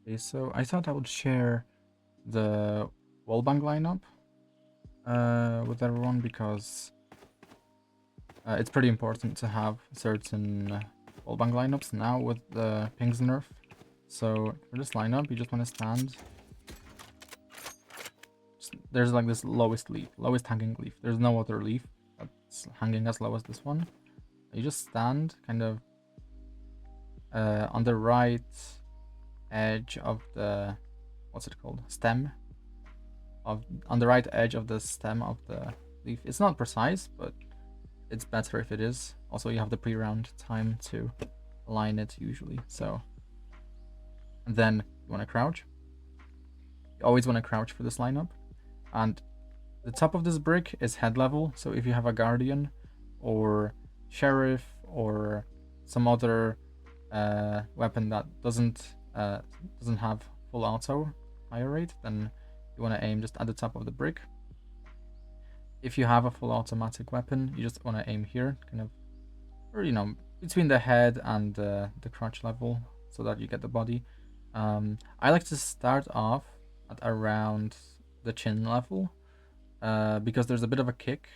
Okay, so I thought I would share the Wallbang lineup with everyone because it's pretty important to have certain Wallbang lineups now with the pings nerf. So for this lineup, you just want to stand. There's like this lowest leaf, lowest hanging leaf. There's no other leaf that's hanging as low as this one. You just stand kind of on the right edge of the, what's it called, stem on the right edge of the stem of the leaf. It's not precise, but it's better if it is. Also, you have the pre-round time to align it usually. So, and then you want to crouch. You always want to crouch for this lineup. And the top of this brick is head level. So if you have a guardian or sheriff or some other weapon that doesn't have full auto fire rate, then you want to aim just at the top of the brick. If you have a full automatic weapon, you just want to aim here, kind of, or between the head and the crotch level, so that you get the body. I like to start off at around the chin level, because there's a bit of a kick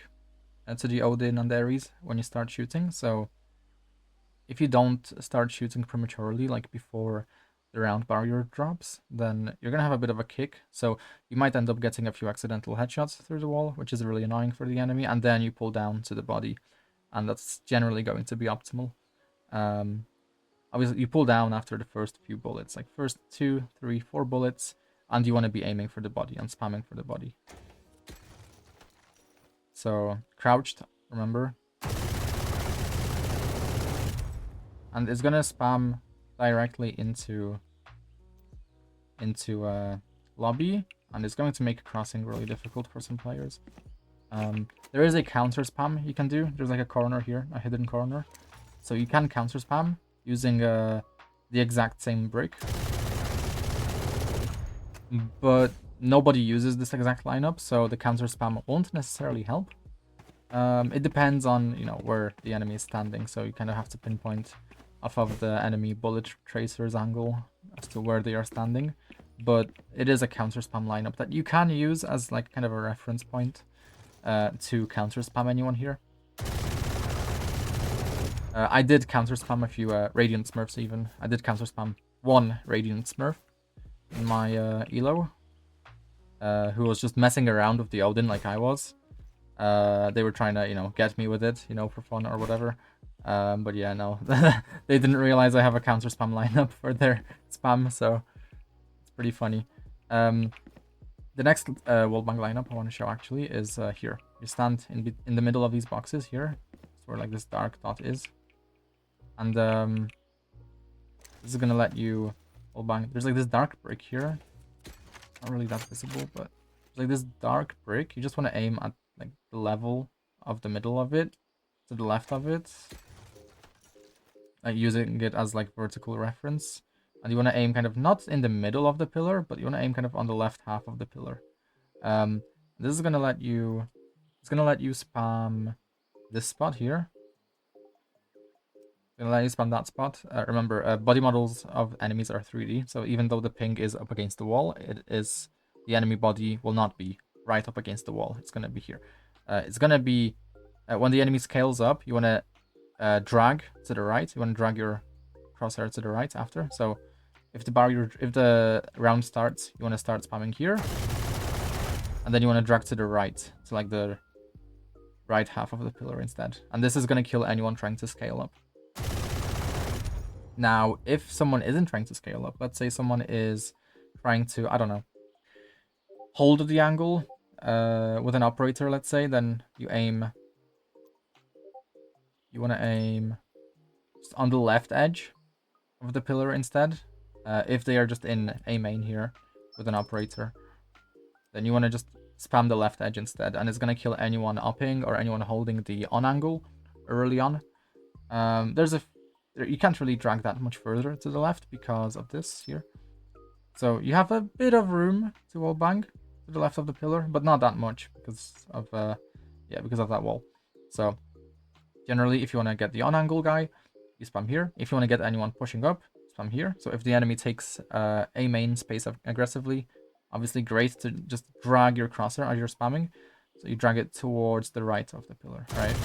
to the Odin and the Ares when you start shooting. So if you don't start shooting prematurely, like before the round barrier drops, then you're gonna have a bit of a kick. So you might end up getting a few accidental headshots through the wall, which is really annoying for the enemy, and then you pull down to the body, and that's generally going to be optimal. Obviously, you pull down after the first few bullets, like first 2, 3, 4 bullets, and you want to be aiming for the body and spamming for the body. So crouched, remember, and it's gonna spam directly into lobby, and it's going to make crossing really difficult for some players. There is a counter spam you can do. There's like a corner here, a hidden corner, so you can counter spam using the exact same brick, but nobody uses this exact lineup, so the counter spam won't necessarily help. It depends on where the enemy is standing, so you kind of have to pinpoint off of the enemy bullet tracer's angle as to where they are standing. But it is a counter spam lineup that you can use as like kind of a reference point to counter spam anyone here. I did counter spam a few Radiant Smurfs even. I did counter spam one Radiant Smurf in my elo, who was just messing around with the Odin like I was. They were trying to, get me with it, for fun or whatever. But yeah, no, they didn't realize I have a counter spam lineup for their spam, so it's pretty funny. The next Wallbang lineup I want to show actually is here. You stand in the middle of these boxes here, where like this dark dot is, and this is gonna let you wallbang. There's like this dark brick here, not really that visible, but there's like this dark brick. You just want to aim at like the level of the middle of it, to the left of it, using it as like vertical reference. And you want to aim kind of not in the middle of the pillar, but you want to aim kind of on the left half of the pillar. This is gonna let you, it's gonna let you spam this spot here. It's gonna let you spam that spot. Remember, body models of enemies are 3D, so even though the ping is up against the wall, the enemy body will not be right up against the wall. It's gonna be here. It's gonna be when the enemy scales up, you want to drag to the right. You want to drag your crosshair to the right after. So if the round starts, you want to start spamming here, and then you want to drag to the right, to like the right half of the pillar instead. And this is gonna kill anyone trying to scale up. Now, if someone isn't trying to scale up, let's say someone is trying to, I don't know, hold the angle with an operator, let's say, then you want to aim just on the left edge of the pillar instead. If they are just in a main here with an operator, then you want to just spam the left edge instead, and it's going to kill anyone upping or anyone holding the on angle early on. You can't really drag that much further to the left because of this here. So you have a bit of room to wallbang to the left of the pillar, but not that much because of that wall. So generally, if you want to get the on angle guy, you spam here. If you want to get anyone pushing up, spam here. So if the enemy takes a main space aggressively, obviously great to just drag your crosshair as you're spamming. So you drag it towards the right of the pillar, right?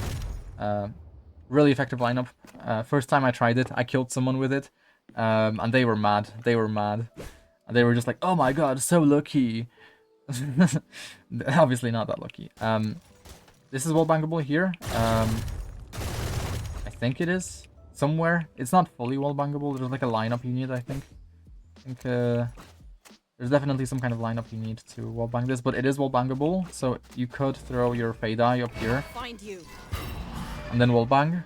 Really effective lineup. First time I tried it, I killed someone with it, and they were mad. They were mad. And they were just like, oh my god, so lucky. Obviously not that lucky. This is wallbangable here. I think it is. Somewhere. It's not fully wallbangable. There's like a lineup you need, I think. There's definitely some kind of lineup you need to wallbang this, but it is wallbangable, so you could throw your Fade Eye up here. Find you. And then wallbang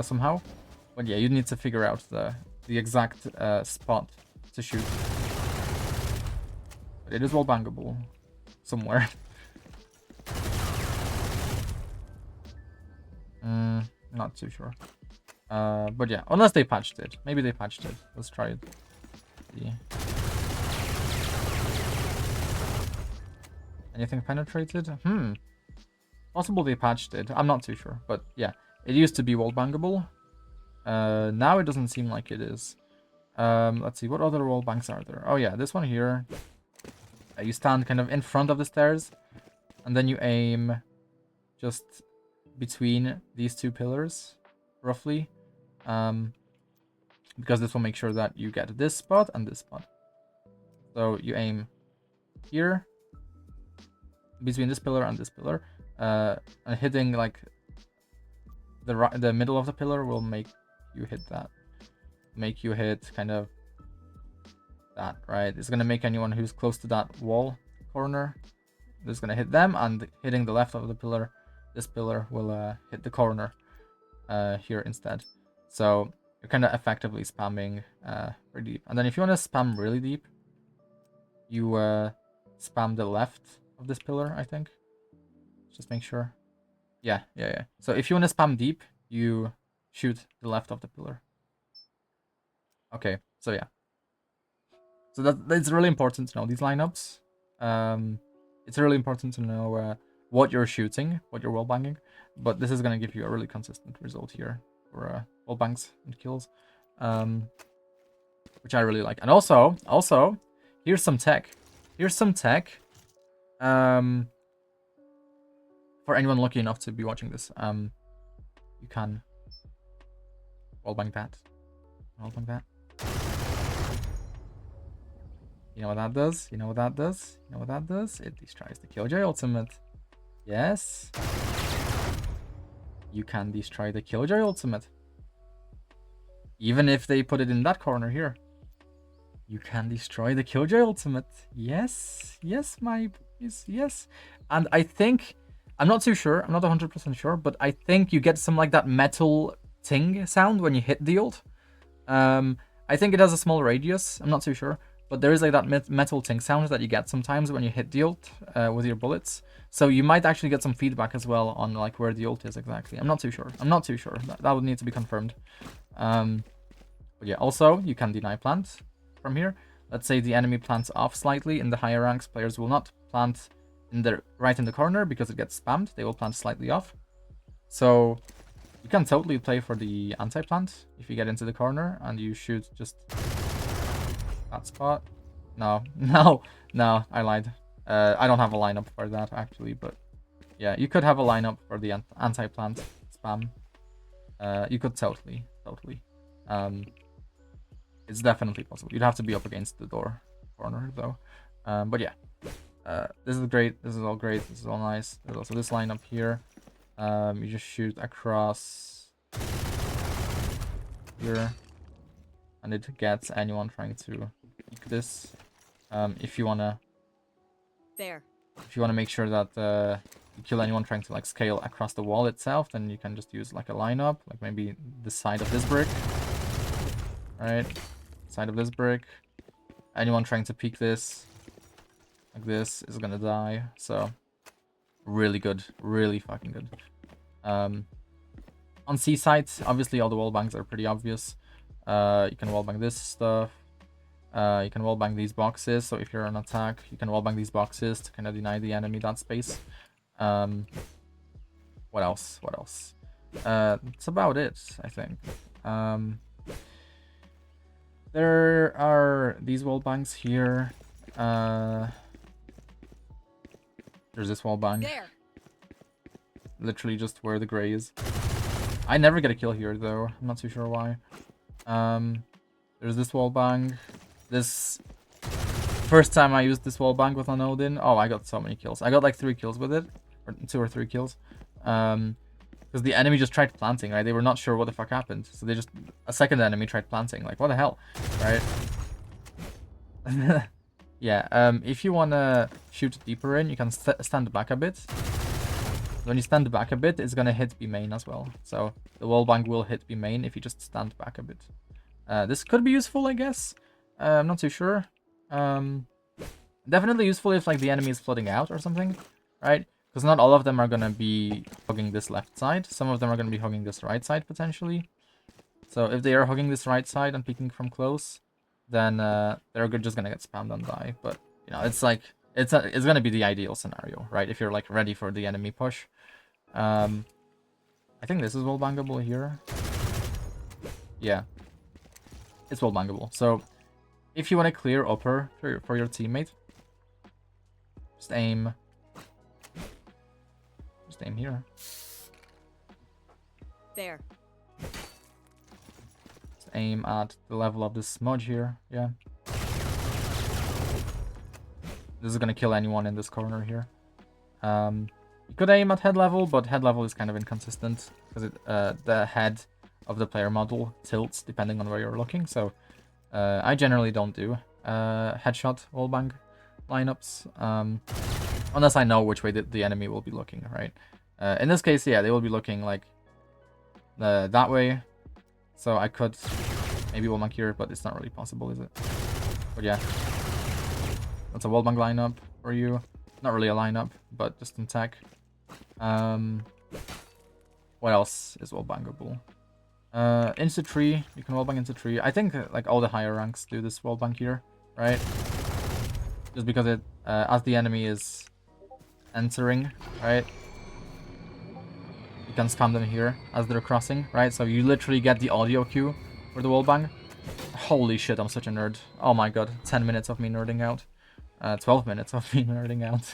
somehow. But yeah, you need to figure out the exact spot to shoot. But it is wallbangable somewhere. Not too sure. But yeah, unless they patched it. Maybe they patched it. Let's try it. Yeah. Anything penetrated? Possible they patched it. I'm not too sure. But yeah, it used to be wallbangable. Now it doesn't seem like it is. Let's see, what other wallbangs are there? Oh yeah, this one here. You stand kind of in front of the stairs, and then you aim just between these two pillars, roughly. Because this will make sure that you get this spot and this spot. So you aim here, between this pillar and this pillar, and hitting like the middle of the pillar will make you hit that. Make you hit kind of that, right? It's gonna make anyone who's close to that wall corner, this is gonna hit them, and hitting the left of the pillar, this pillar will hit the corner here instead. So you're kind of effectively spamming pretty deep. And then if you want to spam really deep, you spam the left of this pillar, I think. Just make sure. Yeah. So if you want to spam deep, you shoot the left of the pillar. Okay, so yeah. So that's really important to know these lineups. It's really important to know what you're shooting, what you're wallbanging. But this is going to give you a really consistent result here for wallbangs and kills, which I really like. And also, here's some tech. Here's some tech. For anyone lucky enough to be watching this, you can wallbang that. Wallbang that. You know what that does? You know what that does? You know what that does? It destroys the Killjoy ultimate. Yes. You can destroy the Killjoy ultimate. Even if they put it in that corner here. You can destroy the Killjoy ultimate. Yes. Yes, my boys. Yes. And I think, I'm not too sure. I'm not 100% sure. But I think you get some like that metal ting sound when you hit the ult. I think it has a small radius. I'm not too sure. But there is like that metal ting sound that you get sometimes when you hit the ult with your bullets. So you might actually get some feedback as well on like where the ult is exactly. I'm not too sure. I'm not too sure. That would need to be confirmed. But yeah, also you can deny plant from here. Let's say the enemy plants off slightly. In the higher ranks, players will not plant right in the corner because it gets spammed. They will plant slightly off. So you can totally play for the anti-plant if you get into the corner and you shoot just that spot. No, I lied. I don't have a lineup for that actually, but yeah, you could have a lineup for the anti-plant spam. You could totally. It's definitely possible. You'd have to be up against the door corner though. But yeah, this is great. This is all great. This is all nice. There's also this lineup here. You just shoot across here, and it gets anyone trying to peek this. If you wanna make sure that you kill anyone trying to like scale across the wall itself, then you can just use like a lineup, like maybe the side of this brick. Right, side of this brick. Anyone trying to peek this, like this, is gonna die. So really good, really fucking good. On C sites, obviously all the wallbangs are pretty obvious. You can wallbang this stuff. You can wallbang these boxes. So if you're on attack, you can wallbang these boxes to kind of deny the enemy that space. What else? That's about it, I think. There are these wallbangs here. There's this wallbang. There. Literally just where the gray is. I never get a kill here though. I'm not too sure why. There's this wallbang. This first time I used this wallbang with an Odin. Oh, I got so many kills. I got like 3 kills with it, or 2 or 3 kills. Because the enemy just tried planting, right? They were not sure what the fuck happened, so they just a second enemy tried planting. Like what the hell, right? Yeah. If you wanna shoot deeper in, you can stand back a bit. When you stand back a bit, it's gonna hit B main as well. So the wallbang will hit B main if you just stand back a bit. This could be useful, I guess. I'm not too sure. Definitely useful if like the enemy is flooding out or something, right? Because not all of them are gonna be hugging this left side. Some of them are gonna be hugging this right side potentially. So if they are hugging this right side and peeking from close, then they're just gonna get spammed and die. But you know, it's like it's gonna be the ideal scenario, right? If you're like ready for the enemy push. I think this is wallbangable here. Yeah, it's wallbangable. So if you want to clear upper for your teammate, just aim here. There. Just aim at the level of this smudge here. Yeah. This is gonna kill anyone in this corner here. You could aim at head level, but head level is kind of inconsistent because the head of the player model tilts depending on where you're looking. So I generally don't do headshot wallbang lineups unless I know which way the enemy will be looking, right? In this case, yeah, they will be looking like that way. So I could maybe wallbang here, but it's not really possible, is it? But yeah, that's a wallbang lineup for you. Not really a lineup, but just in tech. What else is wallbangable? Into tree, you can wallbang into tree. I think like all the higher ranks do this wallbang here, right? Just because it, as the enemy is entering, right? You can spam them here as they're crossing, right? So you literally get the audio cue for the wallbang. Holy shit, I'm such a nerd. Oh my god, 10 minutes of me nerding out. 12 minutes of me nerding out.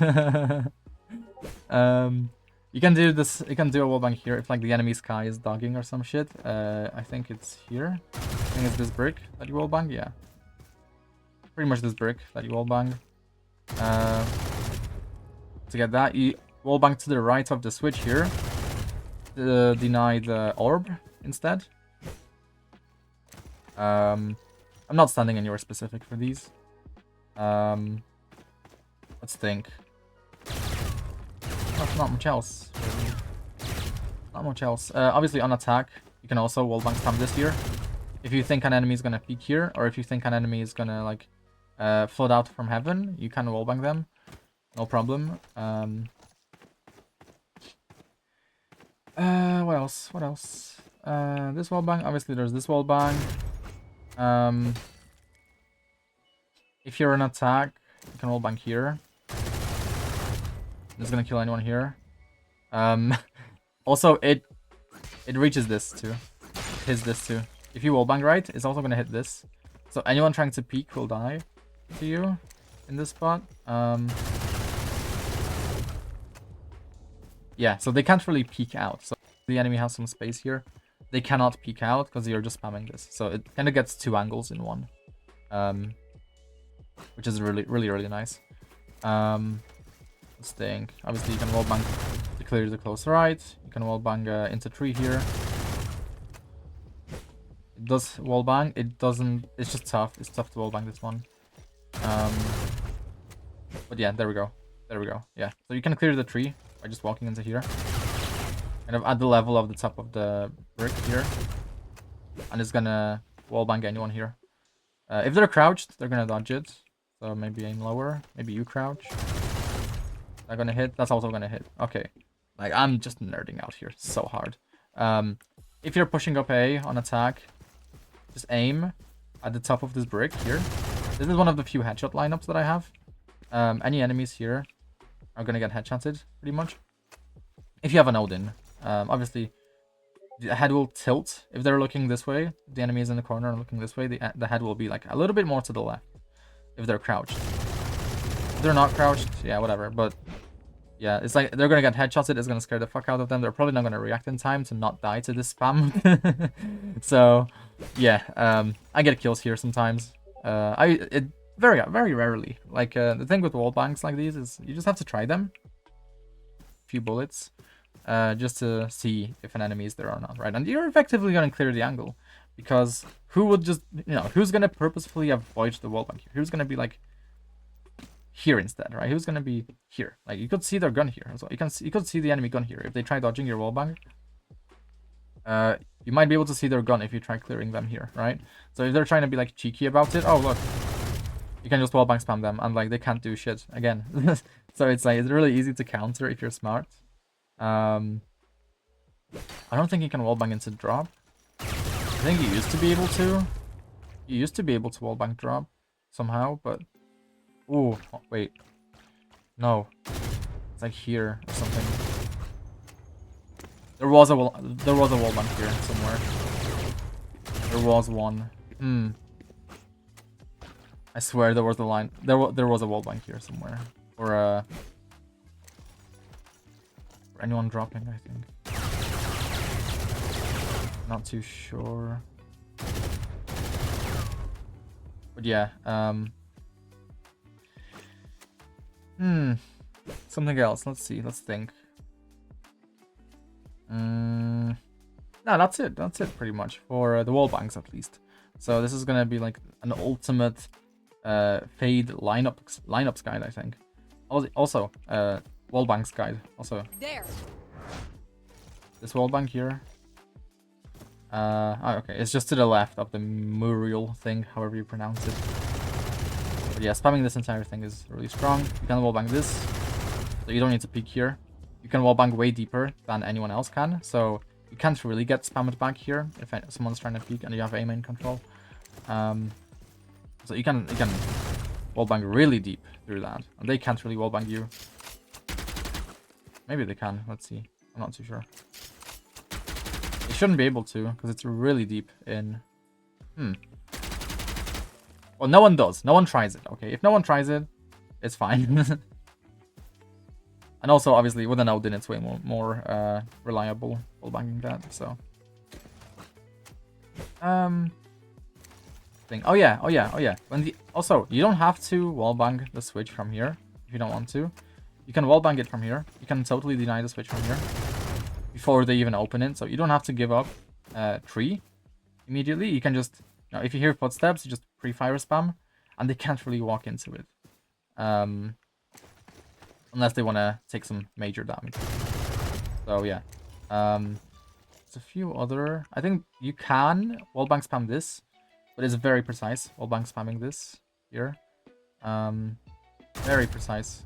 You can do this. You can do a wallbang here if like the enemy sky is dogging or some shit. I think it's here. I think it's this brick that you wallbang. Yeah, pretty much this brick that you wallbang. To get that, you wallbang to the right of the switch here. Deny the orb instead. I'm not standing anywhere specific for these. Let's think. Not much else. Really. Not much else. Obviously, on attack, you can also wallbang spam this here. If you think an enemy is gonna peek here, or if you think an enemy is gonna like flood out from heaven, you can wallbang them. No problem. What else? What else? This wallbang. Obviously, there's this wallbang. If you're an attack, you can wallbang here. This is gonna kill anyone here. Also, it reaches this too. It hits this too. If you wallbang right, it's also gonna hit this. So anyone trying to peek will die to you in this spot. Yeah, so they can't really peek out. So the enemy has some space here. They cannot peek out because you're just spamming this. So it kind of gets 2 angles in one, which is really nice. Let's think. Obviously, you can wallbang to clear the close right. You can wallbang into tree here. It does wallbang. It doesn't. It's just tough. It's tough to wallbang this one. But yeah, there we go. There we go. Yeah. So you can clear the tree by just walking into here. Kind of at the level of the top of the brick here. And it's gonna wallbang anyone here. If they're crouched, they're gonna dodge it. So maybe aim lower. Maybe you crouch. That gonna hit? That's also gonna hit. Okay. Like, I'm just nerding out here so hard. If you're pushing up A on attack, just aim at the top of this brick here. This is one of the few headshot lineups that I have. Any enemies here are gonna get headshotted, pretty much. If you have an Odin. Obviously, the head will tilt if they're looking this way. If the enemy is in the corner and looking this way, the head will be like a little bit more to the left if they're crouched. If they're not crouched, yeah, whatever. But yeah, it's like they're gonna get headshots. It's gonna scare the fuck out of them. They're probably not gonna react in time to not die to this spam. So yeah, I get kills here sometimes. Very rarely. Like the thing with wallbangs like these is you just have to try them. A few bullets. Just to see if an enemy is there or not, right? And you're effectively gonna clear the angle, because who would just, who's gonna purposefully avoid the wallbang here? Who's gonna be like here instead, right? Who's gonna be here? Like you could see their gun here as well. You could see the enemy gun here if they try dodging your wallbang. You might be able to see their gun if you try clearing them here, right? So if they're trying to be like cheeky about it, oh look, you can just wallbang spam them and like they can't do shit again. So it's like it's really easy to counter if you're smart. I don't think you can wallbang into drop. I think you used to be able to. You used to be able to wallbang drop somehow, but ooh, oh, wait, no, it's like here or something. There was a wallbang here somewhere. There was one. I swear there was the line. There was a wallbang here somewhere, or for anyone dropping, I think. Not too sure. But yeah, something else. Let's see. Let's think. No, that's it. That's it pretty much for the wallbangs at least. So this is gonna be like an ultimate fade lineups guide, I think. Also, wallbangs guide. Also, there. This wallbang here. Okay, it's just to the left of the Muriel thing, however you pronounce it. But yeah, spamming this entire thing is really strong. You can wallbang this, so you don't need to peek here. You can wallbang way deeper than anyone else can, so you can't really get spammed back here if someone's trying to peek and you have aim in control. So you can wallbang really deep through that, and they can't really wallbang you. Maybe they can. Let's see. I'm not too sure. They shouldn't be able to, because it's really deep in. Well, no one does. No one tries it. Okay, if no one tries it, it's fine. And also, obviously, with an Odin, it's way more reliable wallbanging that. So. Oh yeah. Also, you don't have to wallbang the switch from here if you don't want to. You can wallbang it from here. You can totally deny the switch from here before they even open it. So you don't have to give up tree immediately. You can just, if you hear footsteps, you just pre-fire spam, and they can't really walk into it, unless they want to take some major damage. So yeah, there's a few other. I think you can wallbang spam this, but it's very precise. Wallbang spamming this here, very precise.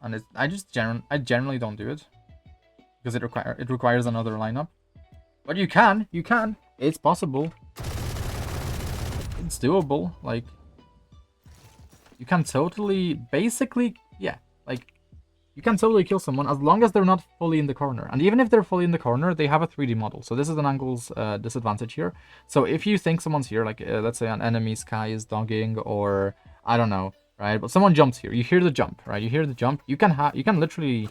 And I generally don't do it because it requires another lineup. But you can. It's possible. It's doable. Like, you can totally, basically, yeah. Like, you can totally kill someone as long as they're not fully in the corner. And even if they're fully in the corner, they have a 3D model. So this is an angle's disadvantage here. So if you think someone's here, like let's say an enemy sky is dogging, or I don't know, right? But someone jumps here. You hear the jump, right? You hear the jump. You can literally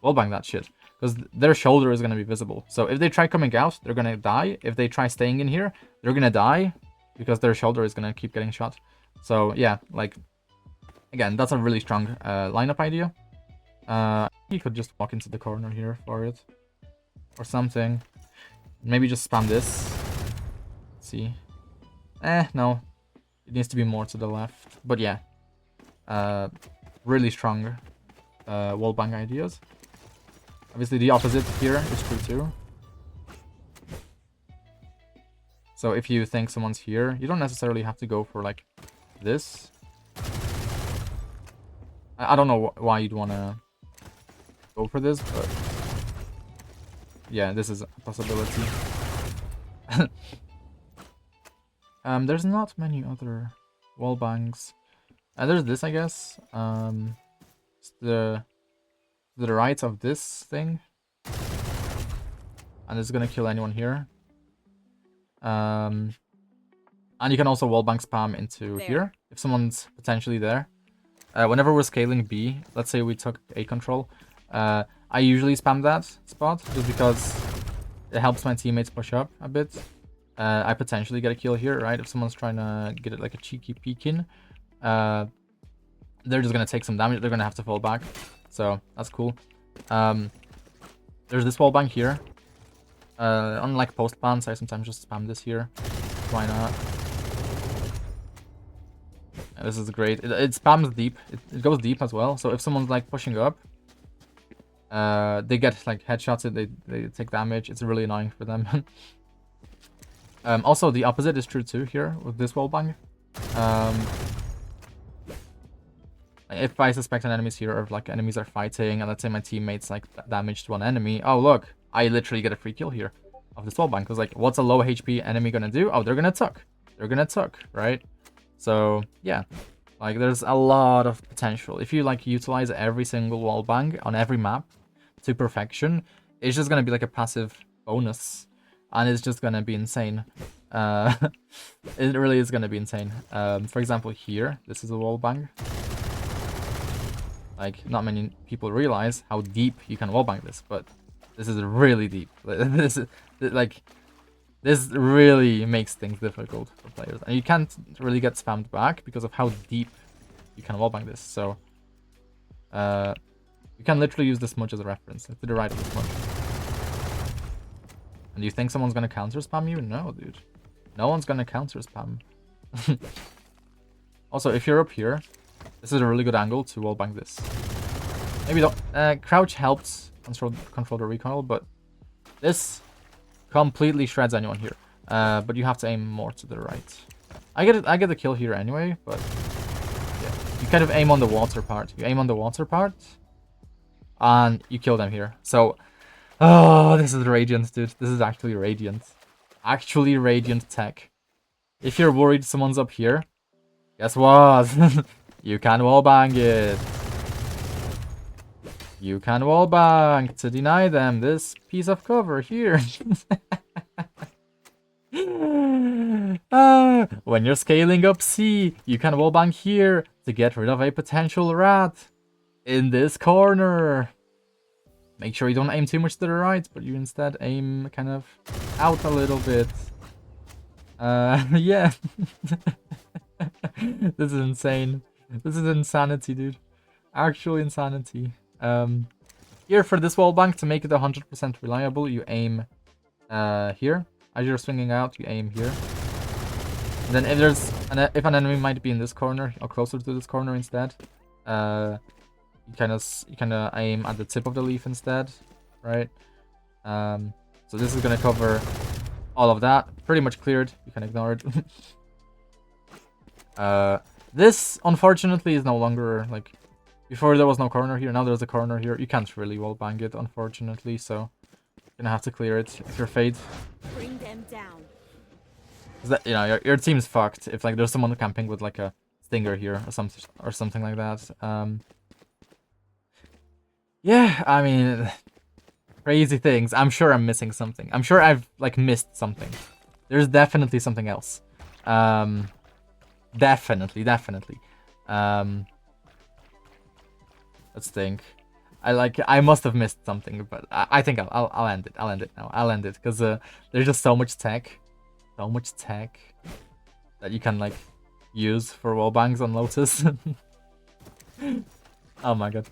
wallbang that shit, because their shoulder is gonna be visible. So if they try coming out, they're gonna die. If they try staying in here, they're gonna die because their shoulder is gonna keep getting shot. So yeah, like, again, that's a really strong lineup idea. You could just walk into the corner here for it, or something. Maybe just spam this. Let's see. No, it needs to be more to the left. But yeah, really strong wallbang ideas. Obviously, the opposite here is true too. So if you think someone's here, you don't necessarily have to go for like this. I don't know why you'd want to go for this, but yeah, this is a possibility. There's not many other wallbangs. There's this, I guess. It's to the right of this thing. and it's gonna kill anyone here. And you can also wallbang spam into here if someone's potentially there. Whenever we're scaling B, let's say we took A control, I usually spam that spot just because it helps my teammates push up a bit. I potentially get a kill here, right? If someone's trying to get it like a cheeky peek in, they're just gonna take some damage. They're gonna have to fall back, so that's cool. There's this wallbang here. Unlike post bans, I sometimes just spam this here. Why not? This is great. It spams deep. It goes deep as well. So if someone's like pushing up, they get like headshots. They take damage. It's really annoying for them. Also, the opposite is true too here with this wallbang. If I suspect an enemy's here, or if like enemies are fighting, and let's say my teammates like damaged one enemy, oh look, I literally get a free kill here of this wallbang. Because like, what's a low HP enemy gonna do? Oh, they're gonna tuck. They're gonna tuck, right? So yeah, like there's a lot of potential. If you like utilize every single wallbang on every map to perfection, it's just gonna be like a passive bonus, and it's just gonna be insane. It really is gonna be insane. For example, here, this is a wallbang. Like, not many people realize how deep you can wallbang this, but this is really deep. This is like, this really makes things difficult for players, and you can't really get spammed back because of how deep you can wallbang this. So, you can literally use this much as a reference to the right of this much. And you think someone's gonna counter spam you? No, dude. No one's gonna counter spam. Also, if you're up here, this is a really good angle to wallbang this. Maybe don't. Crouch helps control the recoil, but this completely shreds anyone here. But you have to aim more to the right. I get the kill here anyway, but yeah, you kind of aim on the water part. You aim on the water part, and you kill them here. So, oh, this is radiant, dude. This is actually radiant. Actually radiant tech. If you're worried someone's up here, guess what? You can wallbang it. You can wallbang to deny them this piece of cover here. When you're scaling up C, you can wallbang here to get rid of a potential rat in this corner. Make sure you don't aim too much to the right, but you instead aim kind of out a little bit. Yeah. This is insane. This is insanity, dude. Actual insanity. Here for this wallbang, to make it 100% reliable, you aim here. As you're swinging out, you aim here. And then if an enemy might be in this corner or closer to this corner instead, you kind of aim at the tip of the leaf instead, right? So this is gonna cover all of that. Pretty much cleared. You can ignore it. This, unfortunately, is no longer, like, before there was no corner here, now there's a corner here. You can't really wallbang it, unfortunately, so you're gonna have to clear it if you're Fade. Bring them down. That, you know, your team's fucked if, like, there's someone camping with, like, a stinger here or something like that. Yeah, I mean, crazy things. I'm sure I'm missing something. I'm sure I've, like, missed something. There's definitely something else. Definitely. Let's think. I must have missed something, but I think I'll end it. I'll end it now. I'll end it because there's just so much tech that you can like use for wallbangs on Lotus. Oh my god.